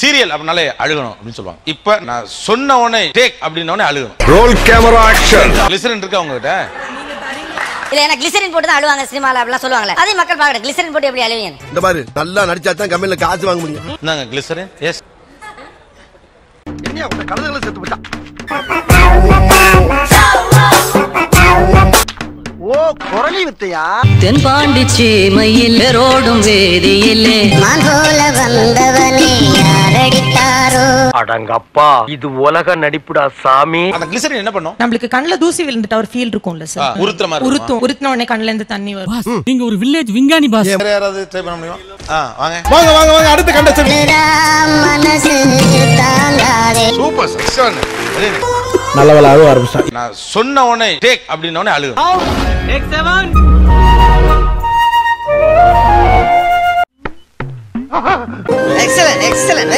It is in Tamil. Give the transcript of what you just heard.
சீரியல் அப்படினாலே அழுகணும் அப்படின்னு சொல்லுவாங்க. இப்ப நான் சொன்ன உடனே டேக் அப்படின்ன உடனே அழுகணும். Roll camera action. கிளிசரின் இருக்கு அவங்க கிட்ட. இல்ல எனக்கு கிளிசரின் போட்டு தான் அழுவாங்க சினிமால அப்படிலாம் சொல்லுவாங்களே. அதே மக்கள் பாக்கற கிளிசரின் போட்டு எப்படி அழுவீங்க? இந்த பாரு நல்லா நடிச்சா தான் கம்பெனில காசு வாங்க முடியும். என்னங்க கிளிசரின்? எஸ். என்னையா உங்க கழுதைகளை செத்து போச்சா? ஓ குரலி வித்தையா? தென்பாண்டி சீமையில் ரோடும் வேதியிலே மான்கோல வந்தவனே யாரடித்தாரோ? அடங்கப்பா இது உலக நடிப்புடா சாமி. அந்த கிளிசரின் என்ன பண்ணும்? நம்மளுக்கு கண்ணுல தூசி விழுந்துட்ட ஒரு ஃபீல் இருக்கும்ல சார். உருத்துற மாதிரி உருத்துன உடனே கண்ணுல இருந்து தண்ணி வரும். நீங்க ஒரு வில்லேஜ் விஞ்ஞானி பாஸ். வேற யாராவது ட்ரை பண்ண முடியுமா? வாங்க வாங்க வாங்க வாங்க அடுத்து கண்டஸ்டன்ட். மனசு தாங்காதே. Super excellent. நல்லவள அழுவ ஆரம்பிச்சா. நான் சொன்ன உடனே டேக் அப்படின்ன உடனே அழுகணும். டேக் 7. Excellent excellent.